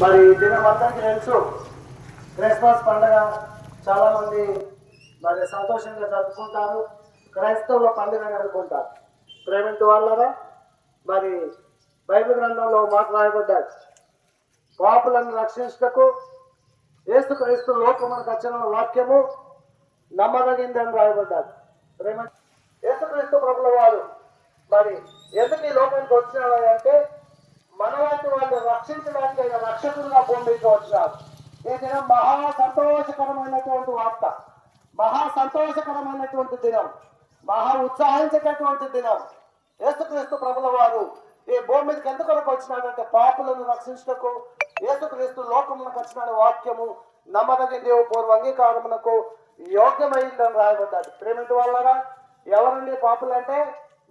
మరి దినం అందరికీ తెలుసు, క్రిస్మస్ పండుగ చాలా మంది మరి సంతోషంగా జరుపుకుంటారు. క్రైస్తవుల పండుగ అనుకుంటారు. ప్రేమించు వాళ్ళరా, మరి బైబిల్ గ్రంథంలో మాట రాయబడ్డారు, పాపులను రక్షించుటకు యేసుక్రీస్తు లోకమునకు వచ్చిన వాక్యము నమ్మదగిందని రాయబడ్డారు. ప్రేమ యేసుక్రీస్తు ప్రభుల వారు మరి ఎందుకు ఈ లోకానికి వచ్చినాడు అంటే మనలాంటి వాళ్ళు రక్షించడానికి ఆయన రక్షకులుగా భూమికి వచ్చినారు. ఈ దినం మహా సంతోషకరమైనటువంటి వార్త, మహా సంతోషకరమైనటువంటి దినం, మహా ఉత్సాహించేటటువంటి దినం. యేసుక్రీస్తు ప్రభుల వారు ఈ భూమి మీదకి ఎందుకు వచ్చినాడంటే పాపులను రక్షించుటకు యేసుక్రీస్తు లోకమునకు వచ్చిన వాక్యము నమ్మదగిన దేవు పూర్వ అంగీకారమునకు యోగ్యమైందని రాయబడ్డాడు. ప్రేమింటి వాళ్ళరా, ఎవరండి పాపులు అంటే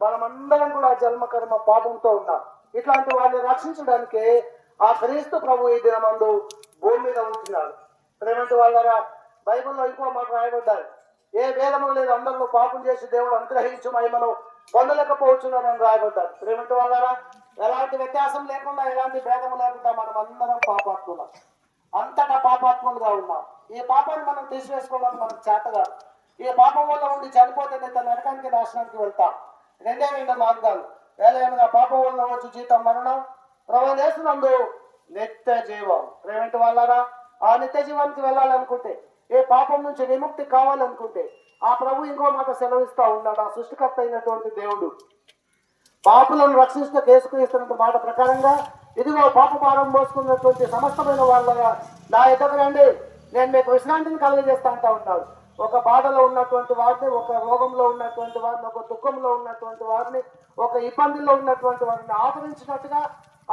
మనమందరం కూడా జన్మకర్మ పాపంతో ఉన్నాం. ఇట్లాంటి వారిని రక్షించడానికి ఆ క్రీస్తు ప్రభు ఈ దినమందు భూమి మీద ఉంటున్నాడు. ప్రేమింటి వాళ్ళరా, బైబిల్లో ఇంకో మాట రాయబడ్డాడు, ఏ భేదము లేదు, అందరూ పాపం చేసి దేవుడు అనుగ్రహించు మహిమను పొందలేకపోతున్నారని రాయబడ్డాడు. ప్రేమింటి వాళ్ళరా, ఎలాంటి వ్యత్యాసం లేకుండా, ఎలాంటి భేదము లేకుండా మనం అందరం పాపాత్ములం, అంతటా పాపాత్ములుగా ఉన్నాం. ఈ పాపాన్ని మనం తీసివేసుకోవడానికి మనకు చేతగా, ఈ పాపం వల్ల ఉండి చనిపోతే తన నరకానికి నాశనానికి వెళ్తాం. రెండు మార్గాలు, వేలైనగా పాపం వల్ల వచ్చు జీతం మరణం, ప్రభువు యేసునందు నిత్య జీవం. ప్రేమింటి వాళ్ళరా, ఆ నిత్య జీవానికి వెళ్ళాలనుకుంటే, ఏ పాపం నుంచి విముక్తి కావాలనుకుంటే ఆ ప్రభు ఇంకో మాట సెలవిస్తా ఉన్నాడు. ఆ సృష్టికర్త అయినటువంటి దేవుడు పాపులను రక్షించడం యేసుక్రీస్తు మాట ప్రకారంగా, ఇదిగో పాప భారం మోసుకున్నటువంటి సమస్తమైన వాళ్ళగా నా ఎదురు రండి, నేను మీకు విశ్రాంతిని కలుగజేస్తా అంటా ఉన్నాడు. ఒక బాధలో ఉన్నటువంటి వారిని, ఒక రోగంలో ఉన్నటువంటి వారిని, ఒక దుఃఖంలో ఉన్నటువంటి వారిని, ఒక ఇబ్బందుల్లో ఉన్నటువంటి వారిని ఆదరించినట్టుగా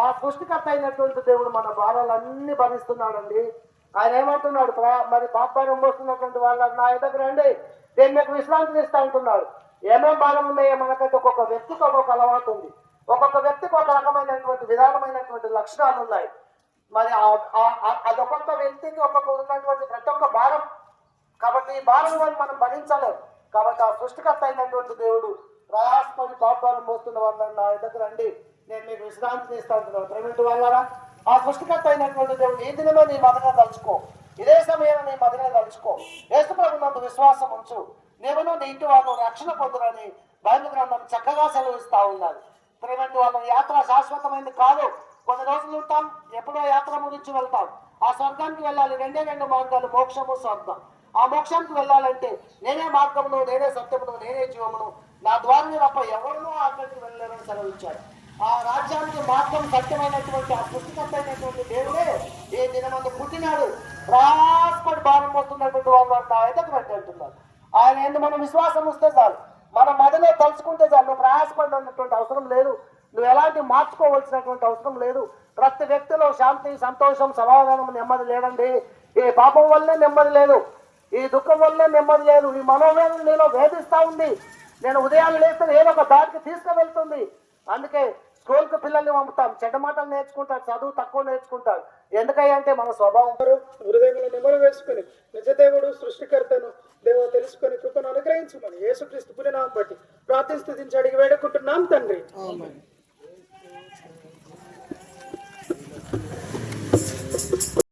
ఆ సృష్టికర్త అయినటువంటి దేవుడు మన భారాలన్నీ భరిస్తున్నాడండి. ఆయన ఏమంటున్నాడు, మరి పాపభారం మోస్తున్నటువంటి వాళ్ళ నా ఎదురు రండి, నేను మీకు విశ్రాంతిని ఇస్తా అంటున్నాడు. ఏమేం భారం ఉన్నాయో మనకైతే ఒక్కొక్క వ్యక్తికి ఒక్కొక్క అలవాటు ఉంది, ఒక్కొక్క వ్యక్తికి ఒక రకమైనటువంటి విధానమైనటువంటి లక్షణాలు ఉన్నాయి. మరి అది ఒక్కొక్క వ్యక్తికి ఒక్కొక్క ఉన్నటువంటి ప్రతి ఒక్క భారం. కాబట్టి ఈ భారం మనం భరించలేము. కాబట్టి ఆ సృష్టికర్త అయినటువంటి దేవుడు ప్రయాసపడి పాపభారం మోస్తున్న వాళ్ళని నా ఎదురు రండి, నేను మీకు విశ్రాంతిని ఇస్తా అంటున్నాను. ప్రేమింటి వాళ్ళరా, ఆ సృష్టికర్త అయినటువంటి దేవుడు ఈ దినమే నీ మదన తలుచుకో, ఇదే సమయంలో నీ మదన తలుచుకో, యేసు ప్రభునందు విశ్వాసం ఉంచు, నీవును నీ ఇంటి వాళ్ళు రక్షణ పొందురని బైబిల్ గ్రంథం చక్కగా సెలవిస్తా ఉన్నది. ప్రేమింటి వాళ్ళ యాత్ర శాశ్వతమైంది కాదు, కొన్ని రోజులు ఉంటాం, ఎప్పుడో యాత్ర ముగించి వెళ్తాం. ఆ స్వర్గానికి వెళ్ళాలి, రెండు మార్గాలు, మోక్షము స్వర్గం. ఆ మోక్షానికి వెళ్ళాలంటే నేనే మార్గమును, నేనే సత్యమును, నేనే జీవమును, నా ద్వారా తప్ప ఎవరినూ అక్కడికి వెళ్ళలేరని సెలవిచ్చాడు. ఆ రాజ్యానికి మార్గం సత్యమైనటువంటి ఆ సృష్టికర్త అయినటువంటి దేవుడే ఈ దినమందు పుట్టినాడు. రాస్పడి భారం పోతున్నటువంటి వాళ్ళు నా ఎదుగు పెట్టి అంటున్నారు. ఆయన ఎందుకు మనం విశ్వాసం వస్తే చాలు, మన మదిలో తలుచుకుంటే చాలు. నువ్వు ప్రయాసపడినటువంటి అవసరం లేదు, నువ్వు ఎలాంటి మార్చుకోవాల్సినటువంటి అవసరం లేదు. ప్రతి వ్యక్తిలో శాంతి, సంతోషం, సమాధానం, నెమ్మది లేదండి. ఈ పాపం వల్లనే నెమ్మది లేదు, ఈ దుఃఖం వల్లనే నెమ్మది లేదు. ఈ మనోవేదన నేను వేధిస్తా ఉంది, నేను ఉదయాన్ని లేస్తే ఏదో ఒక దారికి తీసుకువెళ్తుంది. అందుకే స్కూల్కి పిల్లల్ని పంపుతాం, చెడ్డ మాటలు నేర్చుకుంటారు, చదువు తక్కువ నేర్చుకుంటారు. ఎందుకంటే మన స్వభావం హృదయంలో నెమ్మది వేసుకుని నిజదేవుడు సృష్టికర్తను దేవ తెలుసుకొని కృపను అనుగ్రహించమని యేసుక్రీస్తు పుణ్యనామం బట్టి ప్రార్థిస్తూ అడిగి వేడుకుంటున్నాం తండ్రి.